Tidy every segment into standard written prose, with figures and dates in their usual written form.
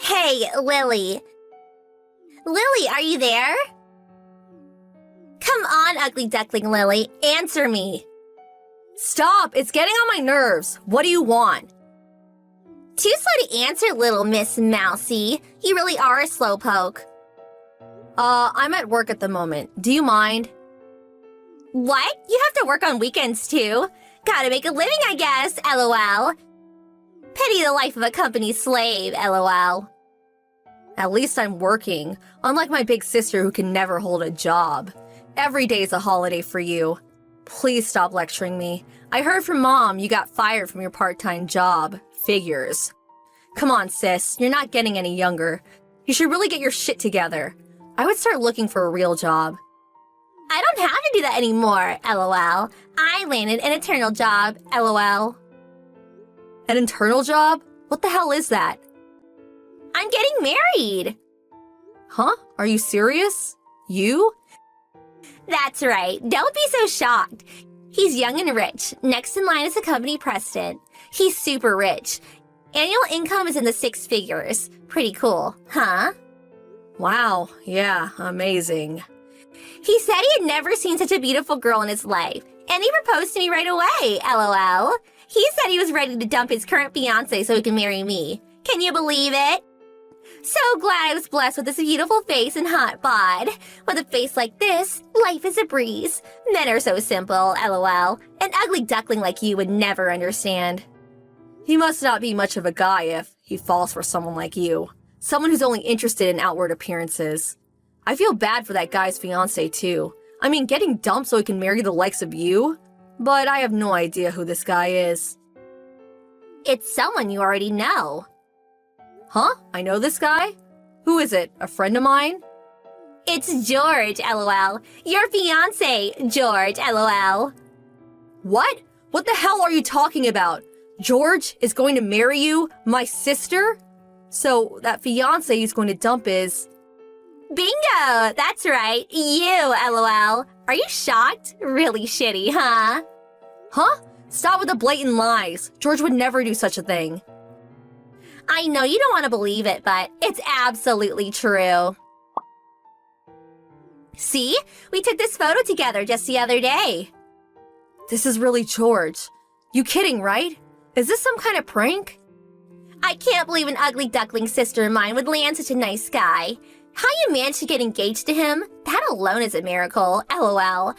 Hey, Lily. Lily, are you there? Come on, ugly duckling Lily, answer me. Stop! It's getting on my nerves. What do you want? Too slow to answer, little Miss Mousy. You really are a slowpoke. I'm at work at the moment. Do you mind? What? You have to work on weekends too? Gotta make a living, I guess, LOL. Pity the life of a company slave, LOL. At least I'm working, unlike my big sister who can never hold a job. Every day's a holiday for you. Please stop lecturing me. I heard from Mom you got fired from your part-time job. Figures. Come on, sis. You're not getting any younger. You should really get your shit together. I would start looking for a real job. I don't have to do that anymore, LOL. I landed an eternal job, LOL. An internal job? What the hell is that? I'm getting married. Huh? Are you serious? You? That's right. Don't be so shocked. He's young and rich. Next in line is the company president. He's super rich. Annual income is in the 6 figures. Pretty cool, huh? Wow, yeah, amazing. He said he had never seen such a beautiful girl in his life, and he proposed to me right away, LOL. He said he was ready to dump his current fiancé so he can marry me. Can you believe it? So glad I was blessed with this beautiful face and hot bod. With a face like this, life is a breeze. Men are so simple, LOL. An ugly duckling like you would never understand. He must not be much of a guy if he falls for someone like you. Someone who's only interested in outward appearances. I feel bad for that guy's fiancé too. I mean, getting dumped so he can marry the likes of you? But I have no idea who this guy is. It's someone you already know. Huh? I know this guy? Who is it? A friend of mine? It's George, LOL. Your fiancé, George, LOL. What? What the hell are you talking about? George is going to marry you? My sister? So that fiancé he's going to dump is... Bingo! That's right. You, LOL. Are you shocked? Really shitty, huh? Huh? Stop with the blatant lies. George would never do such a thing. I know you don't want to believe it, but it's absolutely true. See? We took this photo together just the other day. This is really George. You kidding, right? Is this some kind of prank? I can't believe an ugly duckling sister of mine would land such a nice guy. How you managed to get engaged to him? That alone is a miracle, LOL.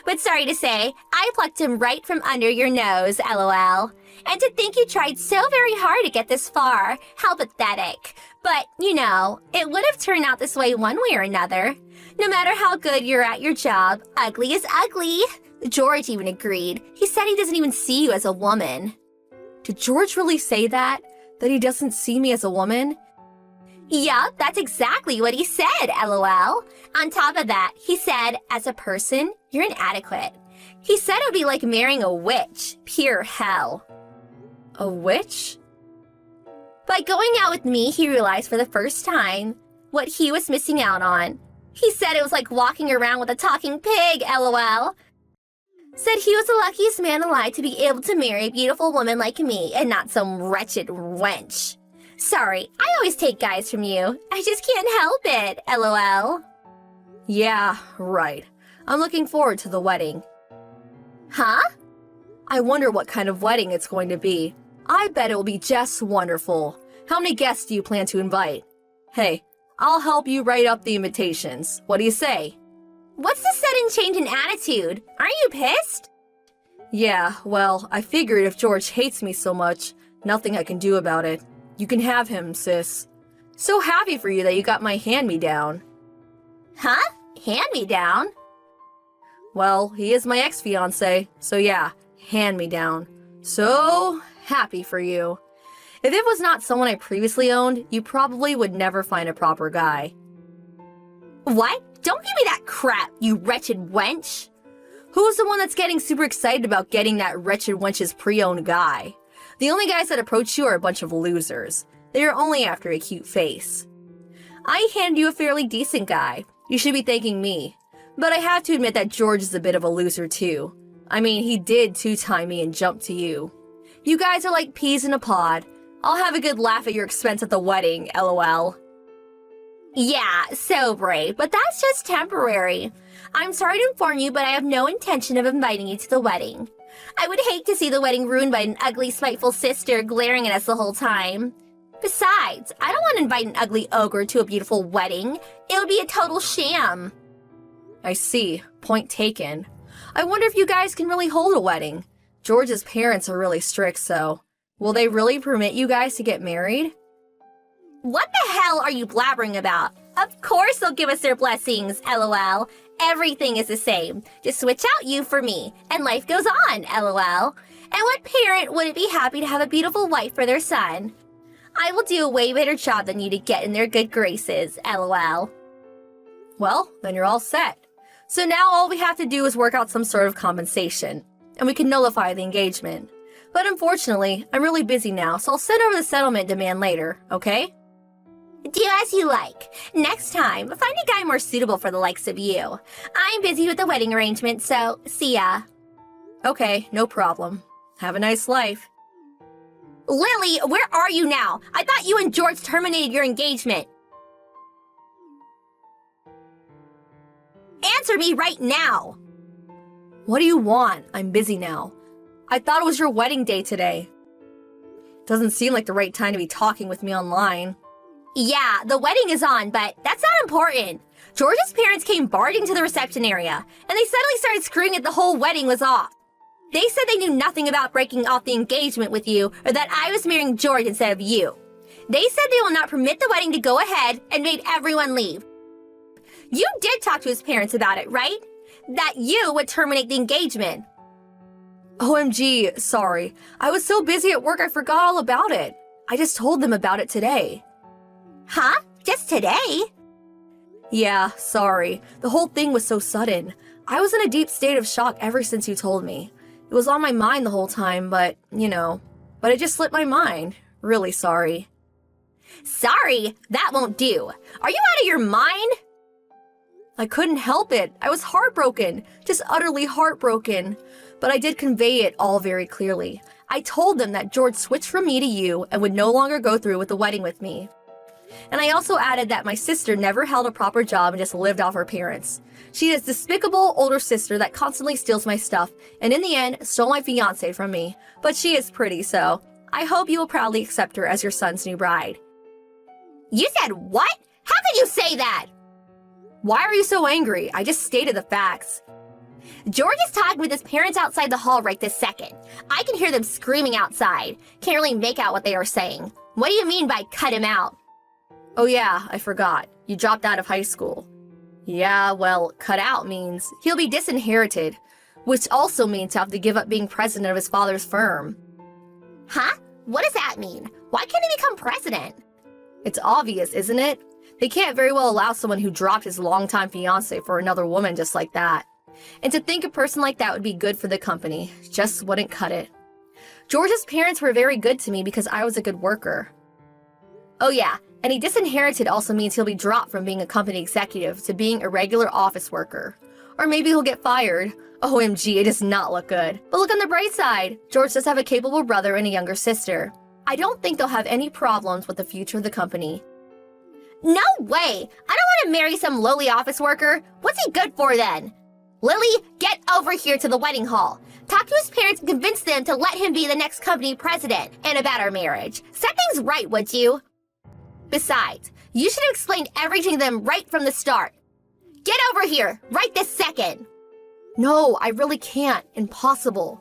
But sorry to say, I plucked him right from under your nose, LOL. And to think you tried so very hard to get this far, how pathetic. But, you know, it would have turned out this way one way or another. No matter how good you're at your job, ugly is ugly. George even agreed. He said he doesn't even see you as a woman. Did George really say that? That he doesn't see me as a woman? Yup, that's exactly what he said, LOL. On top of that, he said, as a person, you're inadequate. He said it would be like marrying a witch. Pure hell. A witch? By going out with me, he realized for the first time what he was missing out on. He said it was like walking around with a talking pig, LOL. Said he was the luckiest man alive to be able to marry a beautiful woman like me and not some wretched wench. Sorry, I always take guys from you. I just can't help it, LOL. Yeah, right. I'm looking forward to the wedding. Huh? I wonder what kind of wedding it's going to be. I bet it will be just wonderful. How many guests do you plan to invite? Hey, I'll help you write up the invitations. What do you say? What's the sudden change in attitude? Aren't you pissed? Yeah, well, I figured if George hates me so much, nothing I can do about it. You can have him, sis. So happy for you that you got my hand-me-down. Huh? Hand-me-down? Well, he is my ex-fiancé, so yeah, hand-me-down. So happy for you. If it was not someone I previously owned, you probably would never find a proper guy. What? Don't give me that crap, you wretched wench. Who's the one that's getting super excited about getting that wretched wench's pre-owned guy? The only guys that approach you are a bunch of losers. They are only after a cute face. I hand you a fairly decent guy. You should be thanking me. But I have to admit that George is a bit of a loser too. I mean, he did two-time me and jump to you. You guys are like peas in a pod. I'll have a good laugh at your expense at the wedding, lol. Yeah, so brave, but that's just temporary. I'm sorry to inform you, but I have no intention of inviting you to the wedding. I would hate to see the wedding ruined by an ugly, spiteful sister glaring at us the whole time. Besides, I don't want to invite an ugly ogre to a beautiful wedding. It would be a total sham. I see. Point taken. I wonder if you guys can really hold a wedding. George's parents are really strict, so will they really permit you guys to get married? What the hell are you blabbering about? Of course they'll give us their blessings, lol. Everything is the same. Just switch out you for me, and life goes on, lol. And what parent wouldn't be happy to have a beautiful wife for their son? I will do a way better job than you to get in their good graces, lol. Well, then you're all set. So now all we have to do is work out some sort of compensation, and we can nullify the engagement. But unfortunately, I'm really busy now, so I'll send over the settlement demand later, okay? Do as you like. Next time, find a guy more suitable for the likes of you. I'm busy with the wedding arrangement, so see ya. Okay, no problem. Have a nice life. Lily, where are you now? I thought you and George terminated your engagement. Answer me right now. What do you want? I'm busy now. I thought it was your wedding day today. Doesn't seem like the right time to be talking with me online. Yeah, the wedding is on, but that's not important. George's parents came barging to the reception area, and they suddenly started screaming that the whole wedding was off. They said they knew nothing about breaking off the engagement with you, or that I was marrying George instead of you. They said they will not permit the wedding to go ahead and made everyone leave. You did talk to his parents about it, right? That you would terminate the engagement. OMG, sorry. I was so busy at work I forgot all about it. I just told them about it today. Huh? Just today? Yeah, sorry. The whole thing was so sudden. I was in a deep state of shock ever since you told me. It was on my mind the whole time, but it just slipped my mind. Really sorry. Sorry? That won't do. Are you out of your mind? I couldn't help it. I was heartbroken. Just utterly heartbroken. But I did convey it all very clearly. I told them that George switched from me to you and would no longer go through with the wedding with me. And I also added that my sister never held a proper job and just lived off her parents. She is a despicable older sister that constantly steals my stuff and in the end stole my fiancé from me. But she is pretty, so I hope you will proudly accept her as your son's new bride. You said what? How could you say that? Why are you so angry? I just stated the facts. George is talking with his parents outside the hall right this second. I can hear them screaming outside. Can't really make out what they are saying. What do you mean by cut him out? Oh yeah, I forgot. You dropped out of high school. Yeah, well, cut out means he'll be disinherited, which also means he'll have to give up being president of his father's firm. Huh? What does that mean? Why can't he become president? It's obvious, isn't it? They can't very well allow someone who dropped his longtime fiancé for another woman just like that. And to think a person like that would be good for the company just wouldn't cut it. George's parents were very good to me because I was a good worker. Oh yeah, and he disinherited also means he'll be dropped from being a company executive to being a regular office worker. Or maybe he'll get fired. OMG, it does not look good. But look on the bright side. George does have a capable brother and a younger sister. I don't think they'll have any problems with the future of the company. No way! I don't want to marry some lowly office worker. What's he good for then? Lily, get over here to the wedding hall. Talk to his parents and convince them to let him be the next company president and about our marriage. Set things right, would you? Besides, you should have explained everything to them right from the start. Get over here, right this second. No, I really can't. Impossible.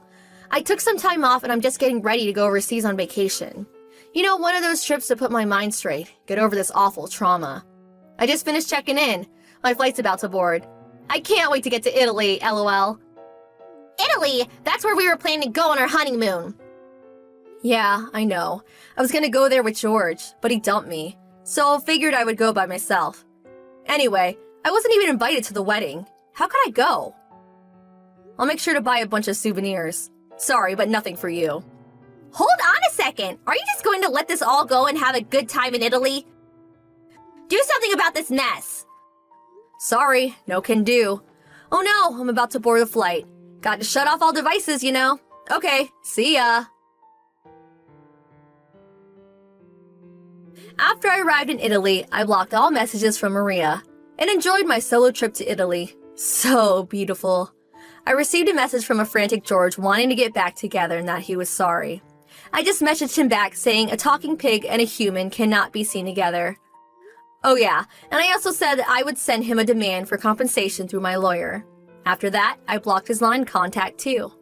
I took some time off and I'm just getting ready to go overseas on vacation. You know, one of those trips to put my mind straight, get over this awful trauma. I just finished checking in. My flight's about to board. I can't wait to get to Italy, lol. Italy? That's where we were planning to go on our honeymoon. Yeah, I know. I was gonna go there with George, but he dumped me. So I figured I would go by myself. Anyway, I wasn't even invited to the wedding. How could I go? I'll make sure to buy a bunch of souvenirs. Sorry, but nothing for you. Hold on a second. Are you just going to let this all go and have a good time in Italy? Do something about this mess. Sorry, no can do. Oh no, I'm about to board the flight. Got to shut off all devices, you know. Okay, see ya. After I arrived in Italy, I blocked all messages from Maria and enjoyed my solo trip to Italy. So beautiful. I received a message from a frantic George wanting to get back together and that he was sorry. I just messaged him back saying a talking pig and a human cannot be seen together. Oh yeah, and I also said that I would send him a demand for compensation through my lawyer. After that, I blocked his line contact too.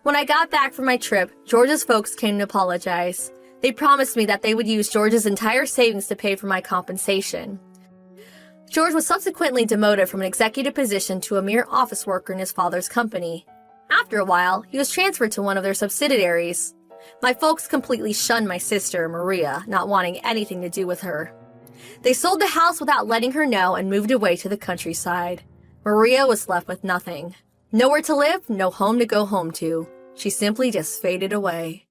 When I got back from my trip, George's folks came to apologize. They promised me that they would use George's entire savings to pay for my compensation. George was subsequently demoted from an executive position to a mere office worker in his father's company. After a while, he was transferred to one of their subsidiaries. My folks completely shunned my sister, Maria, not wanting anything to do with her. They sold the house without letting her know and moved away to the countryside. Maria was left with nothing. Nowhere to live, no home to go home to. She simply just faded away.